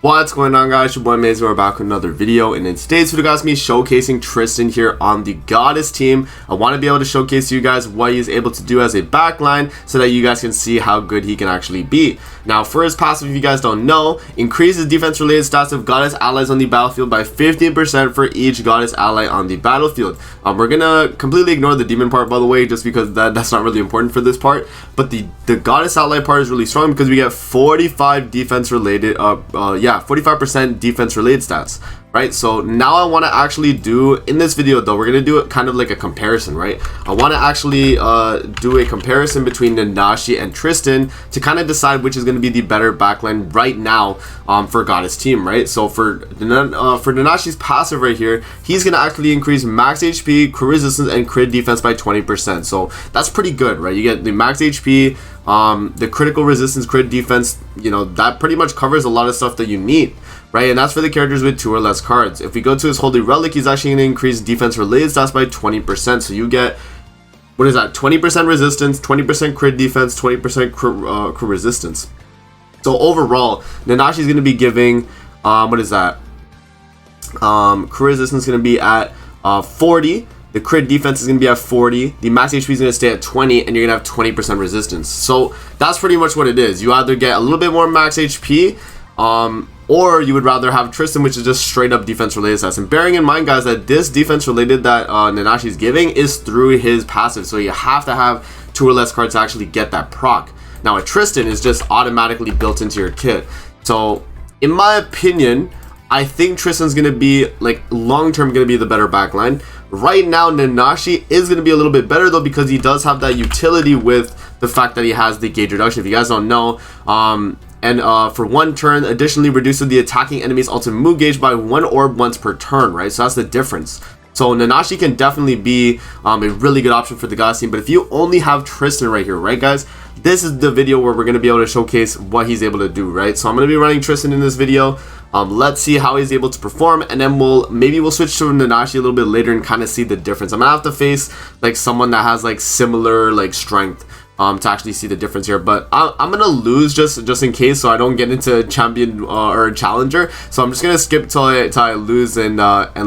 What's going on, guys? Your boy Maze, we're back with another video, and in today's video, guys, me showcasing Tristan here on the Goddess team. I want to be able to showcase to you guys what he's able to do as a backline so that you guys can see how good he can actually be. Now, for his passive, if you guys don't know, increases defense-related stats of Goddess allies on the battlefield by 15% for each Goddess ally on the battlefield. We're gonna completely ignore the demon part, by the way, just because that's not really important for this part. But the Goddess ally part is really strong because we get 45 defense-related, 45% defense-related stats, right? So now I want to actually do, in this video though, we're gonna do it kind of like a comparison, right? I want to actually do a comparison between Nanashi and Tristan to kind of decide which is going to be the better backline right now for Goddess team, right? So for Nanashi's passive right here, he's going to actually increase max HP, crit resistance, and crit defense by 20%. So that's pretty good, right? You get the max HP, the critical resistance, crit defense, you know, that pretty much covers a lot of stuff that you need, right? And that's for the characters with 2 or less cards. If we go to his Holy Relic, he's actually going to increase defense related stats by 20%. So you get, what is that, 20% resistance, 20% crit defense, 20% crit resistance. So overall, Nanashi is going to be giving, what is that? Crit resistance is going to be at 40. The crit defense is going to be at 40. The max HP is going to stay at 20, and you're going to have 20% resistance. So that's pretty much what it is. You either get a little bit more max HP, or you would rather have Tristan, which is just straight up defense related stats. And bearing in mind, guys, that this defense related that Nanashi is giving is through his passive. So you have to have 2 or less cards to actually get that proc. Now a Tristan is just automatically built into your kit. So in my opinion, I think Tristan's going to be, like, long-term going to be the better backline. Right now, Nanashi is going to be a little bit better, though, because he does have that utility with the fact that he has the gauge reduction. If you guys don't know, for 1 turn, additionally reduces the attacking enemy's ultimate move gauge by 1 orb once per turn, right? So that's the difference. So Nanashi can definitely be a really good option for the Goddess team. But if you only have Tristan right here, right, guys, this is the video where we're going to be able to showcase what he's able to do, right? So I'm going to be running Tristan in this video. Let's see how he's able to perform, and then maybe we'll switch to Nanashi a little bit later and kind of see the difference. I'm gonna have to face like someone that has like similar like strength to actually see the difference here. But I'm gonna lose just in case, so I don't get into champion or challenger. So I'm just gonna skip till I lose and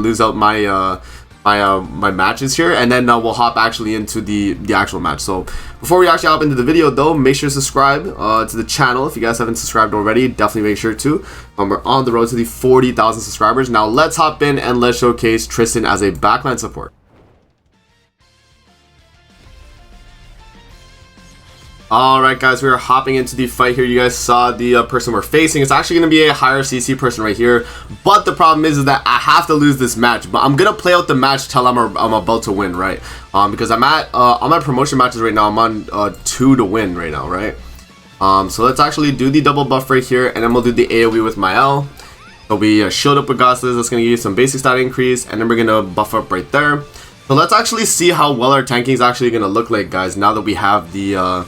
lose out my my matches here, and then we'll hop actually into the actual match. So before we actually hop into the video though, make sure to subscribe to the channel if you guys haven't subscribed already. Definitely make sure to. We're on the road to the 40,000 subscribers. Now let's hop in and let's showcase Tristan as a backline support. Alright, guys, we are hopping into the fight here. You guys saw the person we're facing. It's actually going to be a higher CC person right here, but the problem is that I have to lose this match. But I'm going to play out the match till I'm about to win, right? Because I'm at promotion matches right now. I'm on 2 to win right now, right? So let's actually do the double buff right here, and then we'll do the AoE with my L. So we shield up with Goddesses. That's going to give you some basic stat increase, and then we're going to buff up right there. So let's actually see how well our tanking is actually going to look like, guys, now that we have the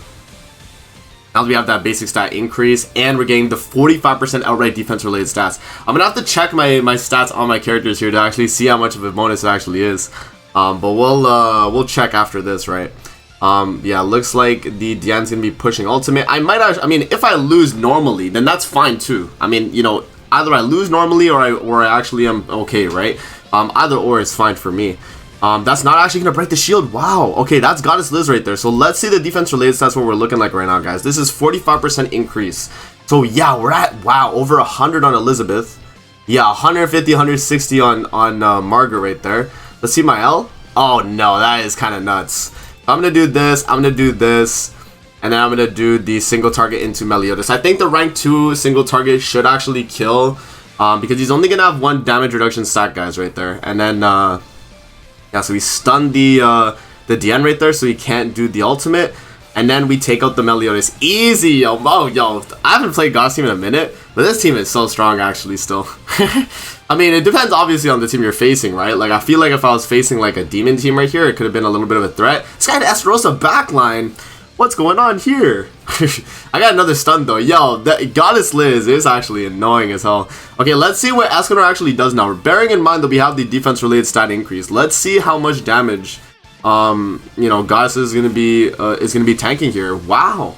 now that we have that basic stat increase, and we're getting the 45% outright defense related stats. I'm gonna have to check my stats on my characters here to actually see how much of a bonus it actually is. But we'll check after this, right? Yeah, looks like the Diane's gonna be pushing ultimate. I mean, if I lose normally, then that's fine too. I mean, you know, either I lose normally or I actually am okay, right? Either or is fine for me. That's not actually going to break the shield. Wow. Okay, that's Goddess Liz right there. So let's see the defense related stats, what we're looking like right now, guys. This is 45% increase. So yeah, we're at, wow, over 100 on Elizabeth. Yeah, 150, 160 on Margaret right there. Let's see my L. Oh no, that is kind of nuts. I'm going to do this. I'm going to do this. And then I'm going to do the single target into Meliodas. I think the rank 2 single target should actually kill. Because he's only going to have 1 damage reduction stat, guys, right there. And then, yeah, so we stun the DN right there, so he can't do the ultimate. And then we take out the Meliodas. Easy, yo. Oh, yo. I haven't played Goddess team in a minute, but this team is so strong, actually, still. I mean, it depends, obviously, on the team you're facing, right? Like, I feel like if I was facing, like, a demon team right here, it could have been a little bit of a threat. This guy had Esterosa backline. What's going on here? I got another stun though. Yo, that Goddess Liz is actually annoying as hell. Okay, let's see what Escanor actually does now. Bearing in mind that we have the defense related stat increase, let's see how much damage you know, Goddess is gonna be tanking here. Wow,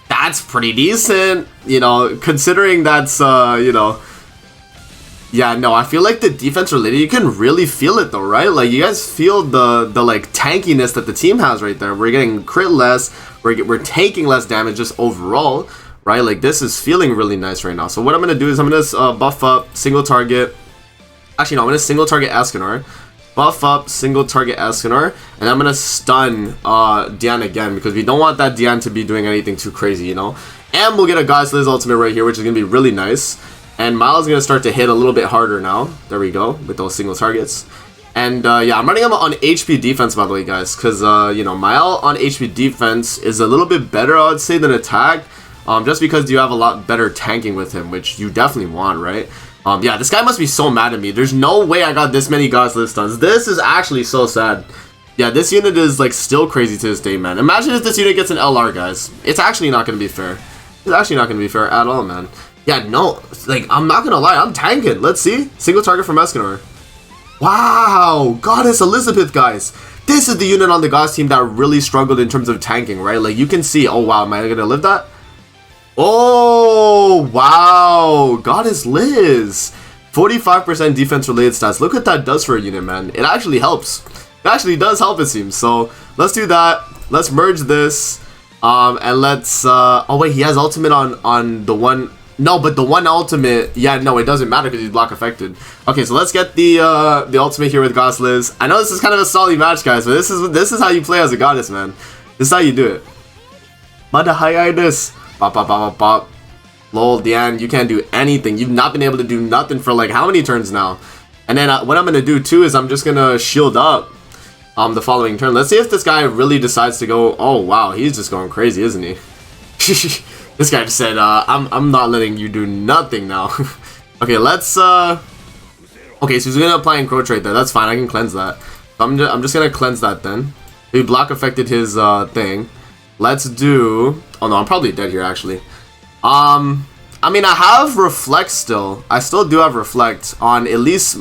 that's pretty decent. You know, considering that's you know, Yeah, no, I feel like the defense related, you can really feel it though, right? Like, you guys feel the like tankiness that the team has right there. We're getting crit less, we're taking less damage just overall, right? Like, this is feeling really nice right now. So what I'm gonna do is I'm gonna buff up single target. Actually, no, I'm gonna single target Escanor, buff up single target Escanor, and I'm gonna stun Diane again because we don't want that Diane to be doing anything too crazy, you know. And we'll get a God's Liz ultimate right here, which is gonna be really nice. And Miles is going to start to hit a little bit harder now. There we go, with those single targets. And yeah, I'm running him on HP defense, by the way, guys. Because, you know, Miles on HP defense is a little bit better, I would say, than attack. Just because you have a lot better tanking with him, which you definitely want, right? Yeah, this guy must be so mad at me. There's no way I got this many God's Liz stuns. This is actually so sad. Yeah, this unit is, like, still crazy to this day, man. Imagine if this unit gets an LR, guys. It's actually not going to be fair. It's actually not going to be fair at all, man. Yeah, no, like, I'm not gonna lie, I'm tanking. Let's see. Single target from Escanor. Wow, Goddess Elizabeth, guys. This is the unit on the Goddess team that really struggled in terms of tanking, right? Like, you can see, oh, wow, am I gonna live that? Oh, wow, Goddess Liz. 45% defense-related stats. Look what that does for a unit, man. It actually helps. It actually does help, it seems. So, let's do that. Let's merge this. And let's, oh, wait, he has ultimate on the one... No, but the one ultimate, yeah, no, it doesn't matter because he's block affected. Okay, so let's get the ultimate here with Goddess Liz. I know this is kind of a solid match, guys, but this is how you play as a goddess, man. This is how you do it. Mada hiatus. Bop, bop, bop, bop, bop. Lol, Diane, you can't do anything. You've not been able to do nothing for like how many turns now? And then what I'm gonna do too is I'm just gonna shield up the following turn. Let's see if this guy really decides to go. Oh wow, he's just going crazy, isn't he? This guy just said, I'm not letting you do nothing now. Okay, let's, okay, so he's gonna apply Encroach right there. That's fine, I can cleanse that. I'm just gonna cleanse that then. He block affected his, thing. Let's do... Oh no, I'm probably dead here, actually. I mean, I have Reflect still. I still do have Reflect on at least...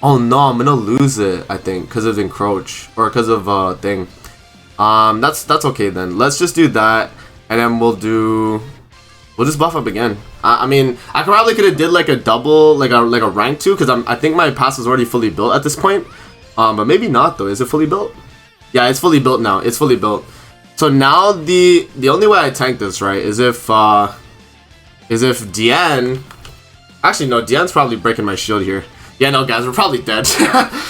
Oh no, I'm gonna lose it, I think, because of Encroach. Or because of, thing. That's okay then. Let's just do that. And then we'll do... We'll just buff up again. I mean, I probably could have did like a double, like a rank 2, because I think my pass is already fully built at this point. But maybe not though. Is it fully built? Yeah, it's fully built now. It's fully built. So now the only way I tank this, right, is if Diane... Actually, no, Diane's probably breaking my shield here. Yeah, no, guys, we're probably dead.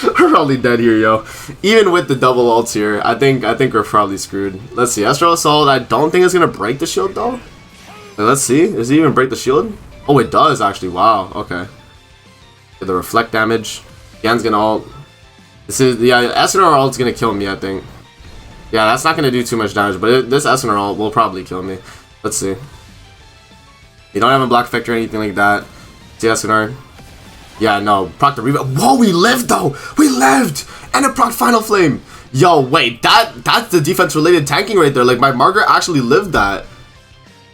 We're probably dead here, yo. Even with the double ults here, I think we're probably screwed. Let's see. Astral Assault, I don't think it's gonna break the shield though. Let's see. Does it even break the shield? Oh, it does actually. Wow. Okay. Yeah, the reflect damage. Diane's gonna ult. This is Escanor ult's gonna kill me, I think. Yeah, that's not gonna do too much damage, but this Escanor ult will probably kill me. Let's see. You don't have a block effect or anything like that. See Escanor. Yeah, no. Proc the rebound. Whoa, we lived though. We lived, and it proc Final Flame. Yo, wait. That's the defense related tanking right there. Like my Margaret actually lived that.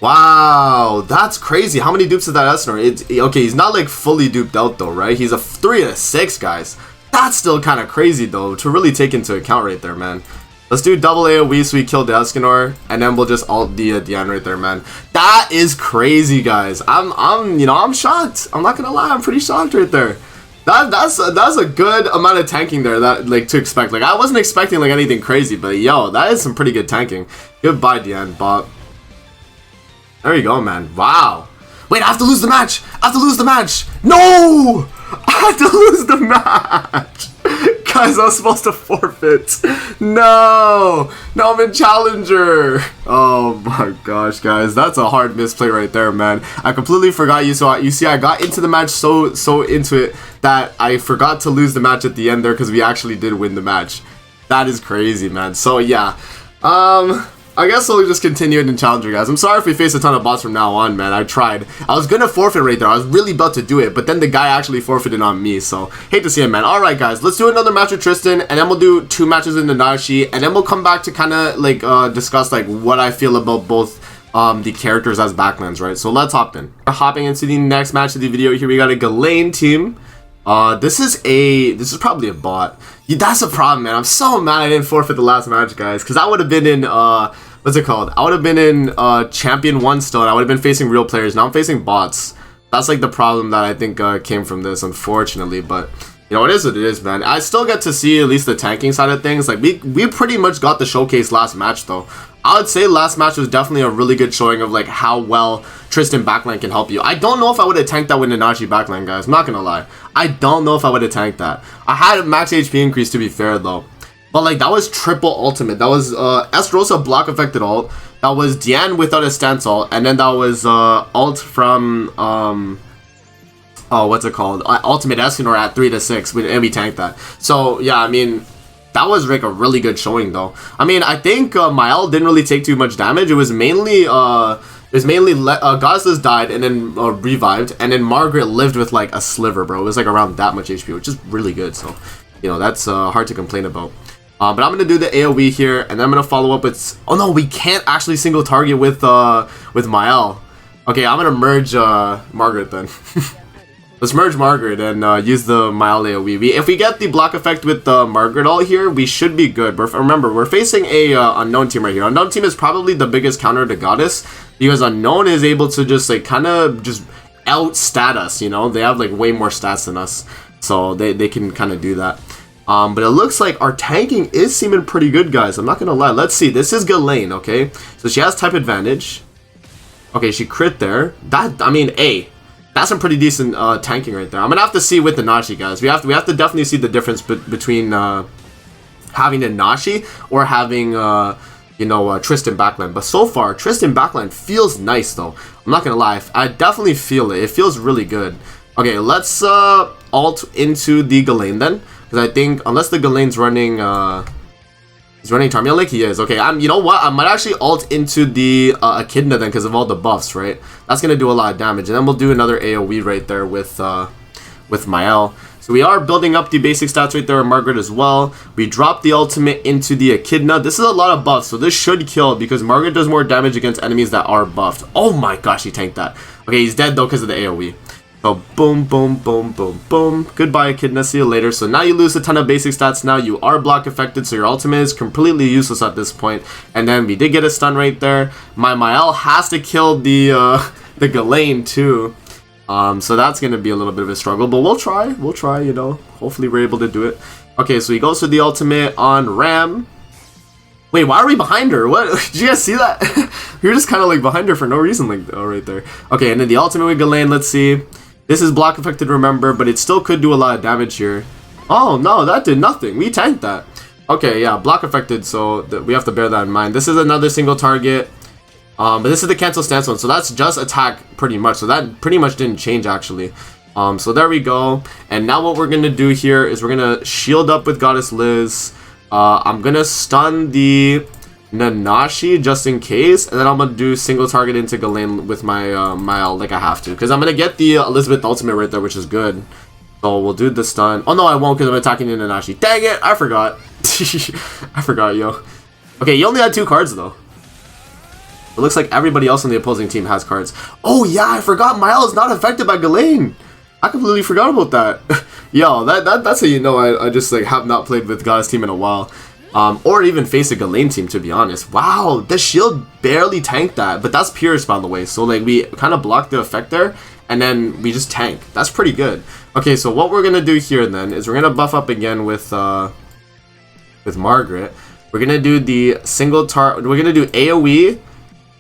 Wow, that's crazy. How many dupes did that Escanor? Okay, he's not like fully duped out though, right? He's a 3 and a 6, guys. That's still kind of crazy though to really take into account right there, man. Let's do double AoE so we kill the Escanor, and then we'll just ult the Diane right there, man. That is crazy, guys. I'm shocked. I'm not gonna lie, I'm pretty shocked right there. That's a good amount of tanking there that like to expect. Like I wasn't expecting like anything crazy, but yo, that is some pretty good tanking. Goodbye, Diane, Bob. There you go, man. Wow. Wait, I have to lose the match. I have to lose the match. No! I have to lose the match. Guys, I was supposed to forfeit. No. No, I'm in Challenger. Oh my gosh, guys. That's a hard misplay right there, man. I completely forgot you. So you see, I got into the match so into it that I forgot to lose the match at the end there because we actually did win the match. That is crazy, man. So yeah. I guess we'll just continue it in Challenger, guys. I'm sorry if we face a ton of bots from now on, man. I tried. I was gonna forfeit right there. I was really about to do it, but then the guy actually forfeited on me, so hate to see it, man. Alright, guys. Let's do another match with Tristan, and then we'll do 2 matches in Nanashi, and then we'll come back to kind of, like, discuss, like, what I feel about both the characters as backlines, right? So let's hop in. Hopping into the next match of the video here, we got a Ghislaine team. This is probably a bot. Yeah, that's a problem, man. I'm so mad I didn't forfeit the last match, guys, because I would have been in, what's it called? I would have been in Champion 1 still, and I would have been facing real players. Now I'm facing bots. That's like the problem that I think came from this, unfortunately. But you know, it is what it is, man. I still get to see at least the tanking side of things. Like we pretty much got the showcase last match though. I would say last match was definitely a really good showing of like how well Tristan Backline can help you. I don't know if I would have tanked that with Nanashi Backline, guys. I'm not gonna lie. I don't know if I would have tanked that. I had a max HP increase, to be fair though. But like that was triple ultimate. That was Esterosa block affected ult. That was Diane without a stance ult, and then that was ult from oh, what's it called? Ultimate Escanor at 3 to 6, and we tanked that. So yeah, I mean, that was like a really good showing though. I mean, I think Mael didn't really take too much damage. It was mainly Goddesses died and then revived, and then Margaret lived with like a sliver, bro. It was like around that much HP, which is really good. So you know, that's hard to complain about. But I'm gonna do the AoE here, and then I'm gonna follow up with. Oh no, we can't actually single target with Mael. Okay, I'm gonna merge Margaret then. Let's merge Margaret and use the Mael AoE. If we get the block effect with the Margaret ult here, we should be good. But remember, we're facing a unknown team right here. Unknown team is probably the biggest counter to Goddess, because unknown is able to just like kind of just outstat us. You know, they have like way more stats than us, so they can kind of do that. But it looks like our tanking is seeming pretty good, guys. I'm not gonna lie. Let's see. This is Ghislaine, okay? So she has type advantage. Okay, she crit there. That, I mean, that's some pretty decent tanking right there. I'm gonna have to see with the Nanashi, guys. We have to definitely see the difference between having a Nanashi or having you know, Tristan Backline. But so far, Tristan Backline feels nice though. I'm not gonna lie. I definitely feel it. It feels really good. Okay, let's ult into the Ghislaine then. Because I think, unless the Ghislaine's running, he's running Charmian like he is. Okay, you know what? I might actually ult into the Echidna then because of all the buffs, right? That's going to do a lot of damage. And then we'll do another AoE right there with Mael. So we are building up the basic stats right there with Margaret as well. We drop the ultimate into the Echidna. This is a lot of buffs, so this should kill because Margaret does more damage against enemies that are buffed. Oh my gosh, he tanked that. Okay, he's dead though because of the AoE. So boom, boom, boom, boom, boom. Goodbye, Echidna. See you later. So now you lose a ton of basic stats. Now you are block affected, so your ultimate is completely useless at this point. And then we did get a stun right there. My Mael has to kill the Ghislaine too. So that's gonna be a little bit of a struggle, but we'll try. We'll try. You know, hopefully we're able to do it. Okay, so he goes for the ultimate on Ram. Wait, why are we behind her? What? Did you guys see that? We were just kind of like behind her for no reason, like right there. Okay, and then the ultimate with Ghislaine. Let's see. This is block affected, remember, but it still could do a lot of damage here. Oh, no, that did nothing. We tanked that. Okay, yeah, block affected, so we have to bear that in mind. This is another single target, but this is the cancel stance one, so that's just attack pretty much. So that pretty much didn't change, actually. So there we go. And now what we're going to do here is we're going to shield up with Goddess Liz. I'm going to stun the Nanashi just in case, and then I'm gonna do single target into Ghislaine with my Mael like I have to, because I'm gonna get the Elizabeth ultimate right there, which is good. So we'll do the stun. Oh no, I won't, because I'm attacking the Nanashi. Dang it, I forgot. I forgot, yo. Okay, you only had 2 cards though. It looks like everybody else on the opposing team has cards. Oh yeah, I forgot Mael is not affected by Ghislaine. I completely forgot about that. Yo, that's how you know I just like have not played with Goddess team in a while. Or even face a Ghislaine team, to be honest. Wow, the shield barely tanked that, but that's Pierce, by the way. So like we kind of blocked the effect there, and then we just tank. That's pretty good. Okay, so what we're gonna do here then is we're gonna buff up again with Margaret. We're gonna do the single target. We're gonna do AoE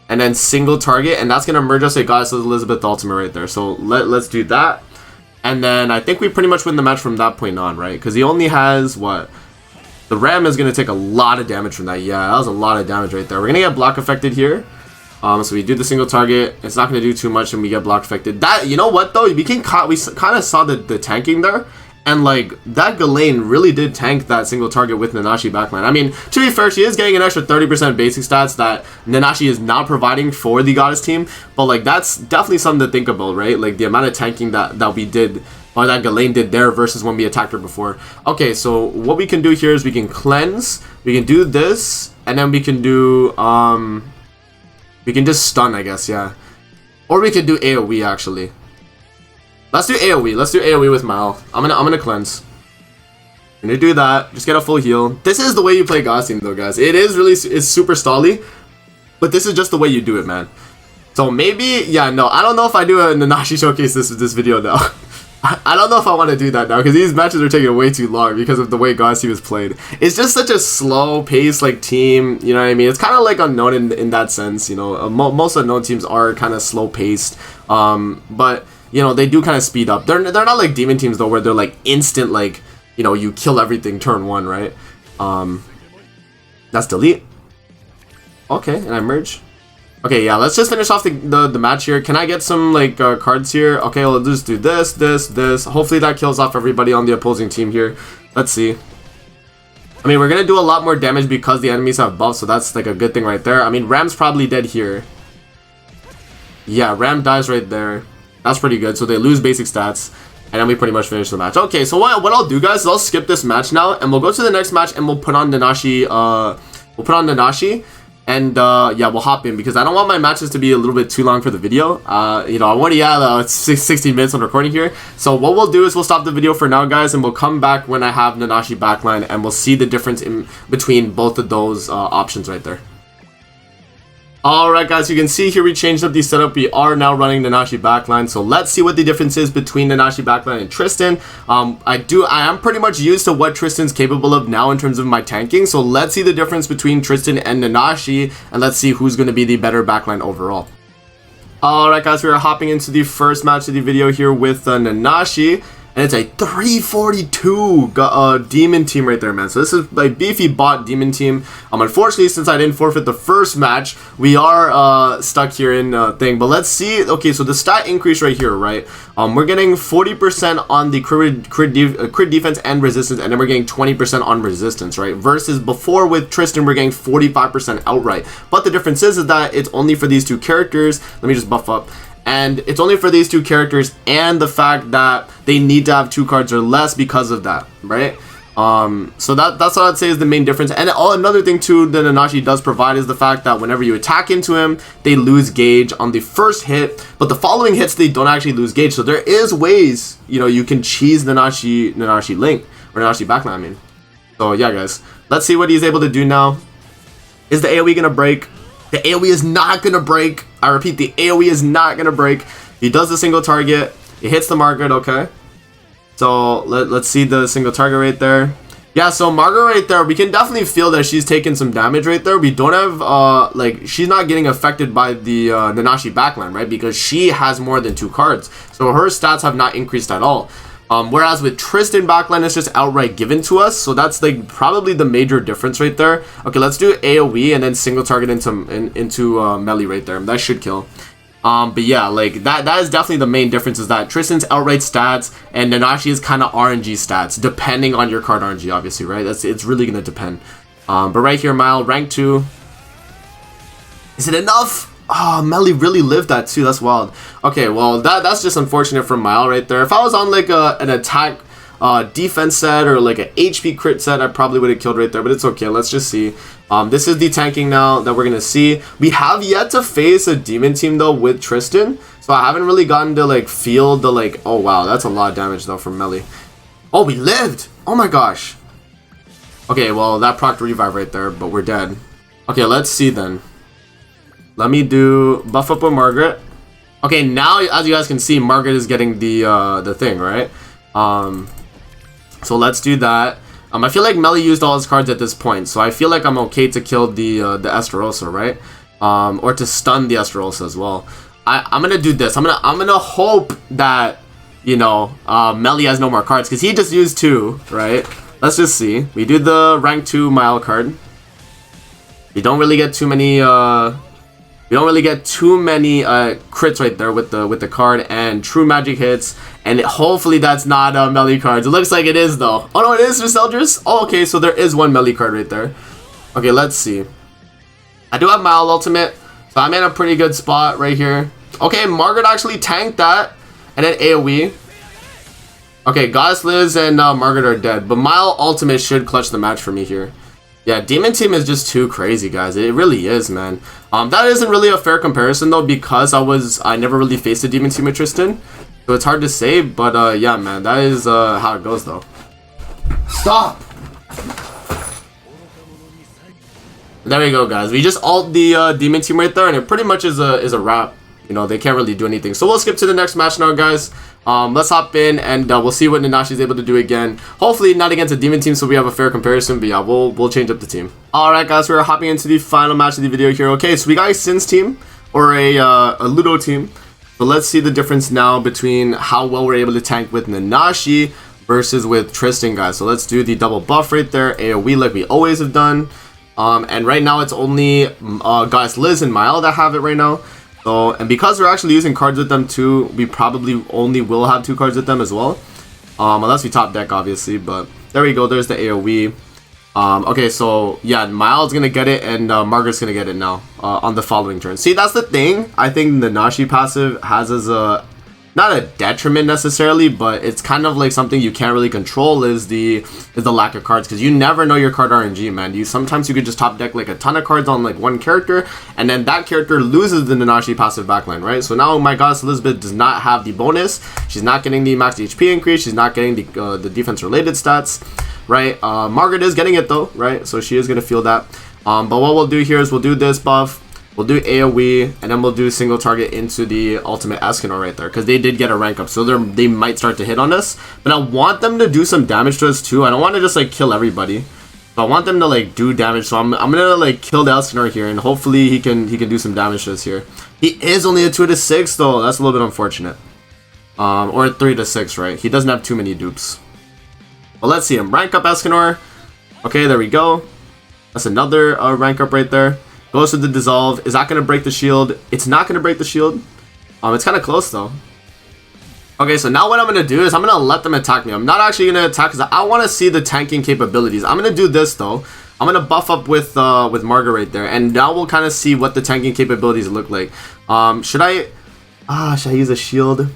and then single target, and that's gonna merge us with Goddess Elizabeth ultimate right there. So let's do that, and then I think we pretty much win the match from that point on, right? Because he only has what? The Ram is going to take a lot of damage from that. Yeah, that was a lot of damage right there. We're going to get block affected here. So we do the single target. It's not going to do too much and we get block affected. That, you know what though? We kind of saw the tanking there. And like, that Ghislaine really did tank that single target with Nanashi Backline. I mean, to be fair, she is getting an extra 30% basic stats that Nanashi is not providing for the Goddess team. But like, that's definitely something to think about, right? Like the amount of tanking that we did, or that Ghislaine did there versus when we attacked her before. Okay, so what we can do here is we can cleanse, we can do this, and then we can do, we can just stun, I guess, yeah. Or we could do AoE, actually. Let's do AoE. Let's do AoE with Mael. I'm gonna cleanse. I'm gonna do that. Just get a full heal. This is the way you play Goddess team, though, guys. It is really, it's super stally, but this is just the way you do it, man. So maybe, yeah, no, I don't know if I do a Nanashi Showcase this video now. I don't know if I want to do that now because these matches are taking way too long because of the way God's team is played. It's just such a slow pace like team, you know what I mean? It's kind of like unknown in that sense, you know. Most unknown teams are kind of slow paced, but you know they do kind of speed up. They're not like demon teams though, where they're like instant, like, you know, you kill everything turn one, right? That's delete. Okay, and I merge. Okay, yeah, let's just finish off the match here. Can I get some, like, cards here? Okay, we'll just do this. Hopefully that kills off everybody on the opposing team here. Let's see. I mean, we're going to do a lot more damage because the enemies have buffs, so that's, like, a good thing right there. I mean, Ram's probably dead here. Yeah, Ram dies right there. That's pretty good. So they lose basic stats, and then we pretty much finish the match. Okay, so what I'll do, guys, is I'll skip this match now, and we'll go to the next match, and we'll put on Nanashi, and yeah, we'll hop in because I don't want my matches to be a little bit too long for the video. You know, I want to, it's 16 minutes on recording here. So what we'll do is we'll stop the video for now, guys, and we'll come back when I have Nanashi Backline, and we'll see the difference in between both of those options right there. Alright, guys, you can see here we changed up the setup. We are now running Nanashi Backline, so let's see what the difference is between Nanashi Backline and Tristan. I am pretty much used to what Tristan's capable of now in terms of my tanking, so let's see the difference between Tristan and Nanashi, and let's see who's going to be the better backline overall. Alright, guys, we are hopping into the first match of the video here with Nanashi. And it's a 342 demon team right there, man. So this is a beefy bot demon team. Unfortunately, since I didn't forfeit the first match, we are stuck here in thing. But let's see. Okay, so the stat increase right here, right? We're getting 40% on the crit defense and resistance, and then we're getting 20% on resistance, right? Versus before with Tristan, we're getting 45% outright. But the difference is that it's only for these two characters. Let me just buff up. And it's only for these two characters, and the fact that they need to have 2 cards or less because of that, right? So that's what I'd say is the main difference. And another thing too that Nanashi does provide is the fact that whenever you attack into him, they lose gauge on the first hit, but the following hits they don't actually lose gauge. So there is ways, you know, you can cheese Nanashi Link, or Nanashi Backline, I mean. So yeah, guys, let's see what he's able to do now. Is the AoE gonna break? The AoE is not gonna break. I repeat, the AoE is not gonna break. He does the single target. It hits the Margaret, okay. So let's see the single target right there. Yeah, so Margaret right there, we can definitely feel that she's taking some damage right there. We don't have, like, she's not getting affected by the Nanashi Backline, right? Because she has more than 2 cards. So her stats have not increased at all. Whereas with Tristan Backline, it's just outright given to us. So that's like probably the major difference right there. Okay, let's do AoE and then single target into melee right there. That should kill. But yeah, like that is definitely the main difference, is that Tristan's outright stats and Nanashi is kind of RNG stats, depending on your card RNG, obviously, right? It's really gonna depend. But right here, Mile, rank 2. Is it enough? Oh, Melly really lived that too. That's wild. Okay, well, that's just unfortunate for Mile right there. If I was on like an attack defense set or like an HP crit set, I probably would have killed right there, but it's okay. Let's just see. This is the tanking now that we're gonna see. We have yet to face a demon team though with Tristan, so I haven't really gotten to like feel the like, oh wow, that's a lot of damage though from Melly. Oh, we lived. Oh my gosh. Okay, well, that proc revive right there, but we're dead. Okay, let's see then. Let me do buff up with Margaret. Okay, now as you guys can see, Margaret is getting the thing, right? So let's do that. I feel like Melly used all his cards at this point, so I feel like I'm okay to kill the Estarossa, right? Or to stun the Estarossa as well. I'm gonna do this. I'm gonna hope that, you know, Melly has no more cards, because he just used 2, right? Let's just see. We do the rank 2 Mile card. We don't really get too many crits right there with the card and true magic hits, and hopefully that's not melee cards. It looks like it is though. Oh no, it is Miss Eldris. Oh, okay, so there is one melee card right there. Okay, let's see. I do have Mile ultimate, so I'm in a pretty good spot right here. Okay, Margaret actually tanked that, and then AoE. Okay, Goddess lives and Margaret are dead, but Mile ultimate should clutch the match for me here. Yeah, Demon Team is just too crazy, guys. It really is, man. That isn't really a fair comparison, though, because I never really faced a Demon Team with Tristan. So it's hard to say, but yeah, man, that is how it goes, though. Stop! There we go, guys. We just ult the Demon Team right there, and it pretty much is a wrap. you know, they can't really do anything. So we'll skip to the next match now, guys. Let's hop in and we'll see what Nanashi is able to do again. Hopefully not against a demon team, so we have a fair comparison. But yeah, we'll change up the team. All right, guys, we're hopping into the final match of the video here. Okay, so we got a Sin's team or a Ludo team. But let's see the difference now between how well we're able to tank with Nanashi versus with Tristan, guys. So let's do the double buff right there, AoE like we always have done. And right now it's only guys Liz and Mile that have it right now. So, and because we're actually using cards with them too, we probably only will have 2 cards with them as well. Unless we top deck, obviously. But there we go, there's the AoE. Okay, so yeah, Miles gonna get it and Margaret's gonna get it now on the following turn. See, that's the thing. I think the Nanashi passive has as a not a detriment necessarily, but it's kind of like something you can't really control is the lack of cards, because you never know your card RNG, man. Sometimes you could just top deck like a ton of cards on like one character, and then that character loses the Nanashi passive backline, right? So now my goddess Elizabeth does not have the bonus. She's not getting the max HP increase. She's not getting the defense related stats, right? Margaret is getting it though, right? So she is gonna feel that. But what we'll do here is we'll do this buff. We'll do AoE, and then we'll do single target into the ultimate Escanor right there, because they did get a rank up, so they might start to hit on us. But I want them to do some damage to us too. I don't want to just like kill everybody. So I want them to like do damage. So I'm gonna like kill the Escanor here, and hopefully he can do some damage to us here. He is only a 2-6 though. That's a little bit unfortunate. Or a 3-6, right? He doesn't have too many dupes. But let's see him rank up Escanor. Okay, there we go. That's another rank up right there. Goes to the dissolve. Is that going to break the shield? It's not going to break the shield. It's kind of close though. Okay, so now what I'm going to do is I'm going to let them attack me. I'm not actually going to attack because I want to see the tanking capabilities. I'm going to do this though. I'm going to buff up with Margaret right there, and now we'll kind of see what the tanking capabilities look like. Should I use a shield?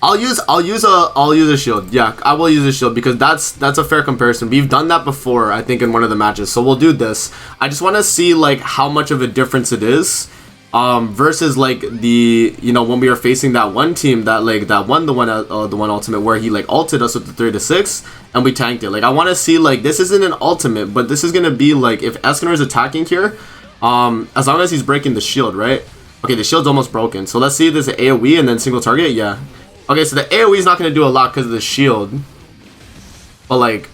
I'll use a shield. Yeah, I will use a shield because that's a fair comparison. We've done that before, I think, in one of the matches. So we'll do this. I just want to see like how much of a difference it is versus like the, you know, when we were facing that one team that won the one ultimate where he like ulted us with the 3-6 and we tanked it. Like I want to see like this isn't an ultimate, but this is gonna be like if Escanor is attacking here, as long as he's breaking the shield, right? Okay, the shield's almost broken. So let's see if there's an AoE and then single target. Yeah. Okay, so the AoE is not going to do a lot because of the shield. But, like,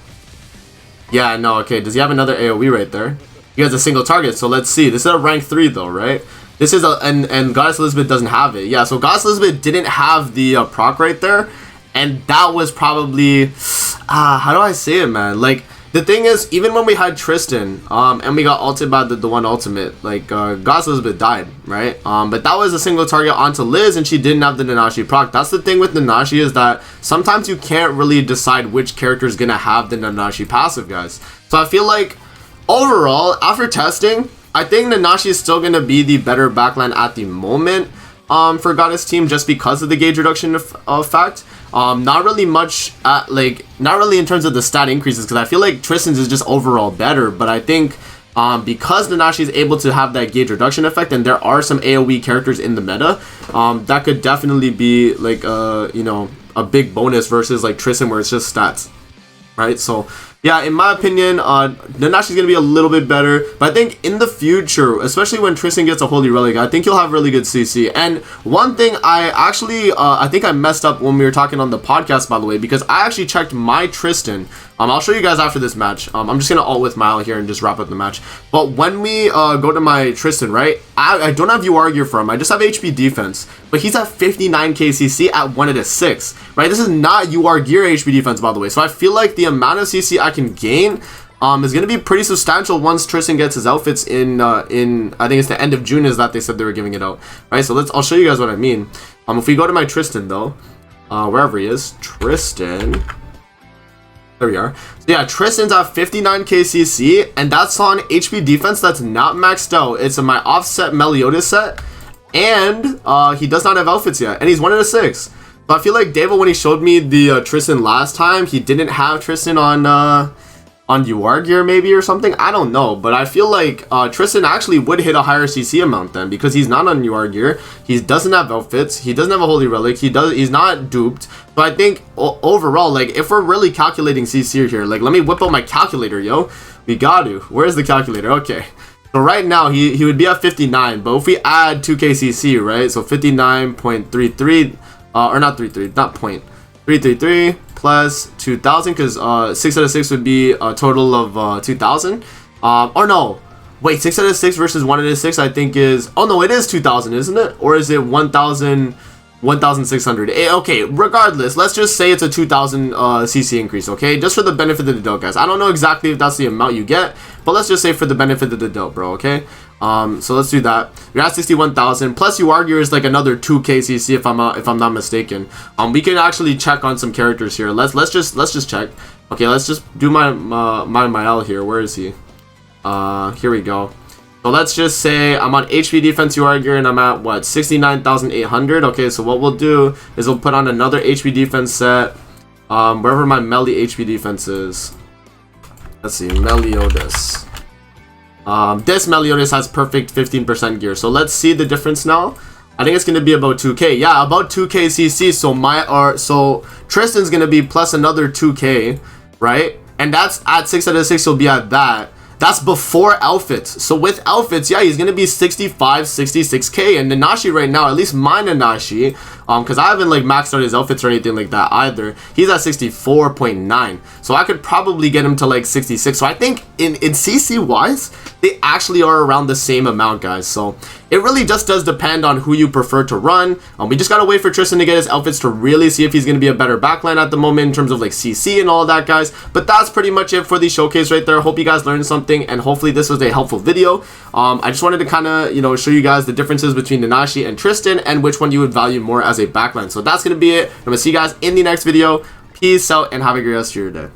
yeah, no, okay. Does he have another AoE right there? He has a single target, so let's see. This is a rank 3, though, right? This is a, and Goddess Elizabeth doesn't have it. Yeah, so Goddess Elizabeth didn't have the proc right there. And that was probably, how do I say it, man? Like, the thing is, even when we had Tristan, and we got ulted by the one ultimate, like, Goddess Elizabeth died, right? But that was a single target onto Liz, and she didn't have the Nanashi proc. That's the thing with Nanashi, is that sometimes you can't really decide which character is gonna have the Nanashi passive, guys. So I feel like, overall, after testing, I think Nanashi is still gonna be the better backline at the moment, for Goddess team, just because of the gauge reduction effect. Not really much not really in terms of the stat increases, because I feel like Tristan's is just overall better, but I think because Nanashi is able to have that gauge reduction effect, and there are some AoE characters in the meta, that could definitely be like you know, a big bonus versus like Tristan where it's just stats, right? So yeah, in my opinion, Nanashi's gonna be a little bit better, but I think in the future, especially when Tristan gets a Holy Relic, I think he'll have really good CC. And one thing I actually, I think I messed up when we were talking on the podcast, by the way, because I actually checked my Tristan. I'll show you guys after this match. I'm just gonna ult with Mile here and just wrap up the match. But when we go to my Tristan, right, I don't have UR gear for him. I just have HP defense, but he's at 59k CC at 1-6, right? This is not UR gear HP defense, by the way. So I feel like the amount of CC I can gain is going to be pretty substantial once Tristan gets his outfits in I think it's the end of June is that they said they were giving it out, right? So I'll show you guys what I mean. If we go to my Tristan though, wherever he is, Tristan, there we are. So yeah, Tristan's at 59k CC, and that's on HP defense that's not maxed out. It's in my offset Meliodas set, and he does not have outfits yet, and he's 1-6. So I feel like Davo, when he showed me the Tristan last time, he didn't have Tristan on UR gear maybe or something. I don't know, but I feel like Tristan actually would hit a higher CC amount then, because he's not on UR gear. He doesn't have outfits. He doesn't have a Holy Relic. He's not duped. So I think overall, like, if we're really calculating CC here, like, let me whip out my calculator, yo. We got to. Where's the calculator? Okay. So right now he would be at 59, but if we add 2KCC, right? So 59.33, or not 33, not point 333 plus 2,000, because 6 out of 6 would be a total of 2,000. Or no, wait, 6 out of 6 versus 1 out of 6, I think is, oh no, it is 2,000, isn't it? Or is it 1,000? 1,600. Okay, regardless, let's just say it's a 2,000 CC increase, okay? Just for the benefit of the doubt, guys. I don't know exactly if that's the amount you get, but let's just say for the benefit of the doubt, bro, okay? So let's do that. You're at 61,000. Plus, you argue is like another 2K CC if I'm not mistaken. We can actually check on some characters here. Let's just check. Okay, let's just do my L here. Where is he? Here we go. So let's just say I'm on HP defense, you argue, and I'm at what, 69,800. Okay, so what we'll do is we'll put on another HP defense set, wherever my melee HP defense is. Let's see, Meliodas. This Meliodas has perfect 15% gear. So let's see the difference now. I think it's gonna be about 2K. Yeah, about 2K CC. So Tristan's gonna be plus another 2K, right? And that's at 6 out of 6. He'll be at that. That's before outfits. So with outfits, yeah, he's gonna be 65, 66K. And Nanashi right now, at least my Nanashi, because I haven't like maxed out his outfits or anything like that either. He's at 64.9. So I could probably get him to like 66. So I think in CC wise, they actually are around the same amount, guys. So it really just does depend on who you prefer to run. We just gotta wait for Tristan to get his outfits to really see if he's gonna be a better backline at the moment in terms of like CC and all that, guys. But that's pretty much it for the showcase right there. Hope you guys learned something, and hopefully this was a helpful video. I just wanted to kind of, you know, show you guys the differences between Nanashi and Tristan and which one you would value more as a backline. So that's gonna be it. I'm gonna see you guys in the next video. Peace out and have a great rest of your day.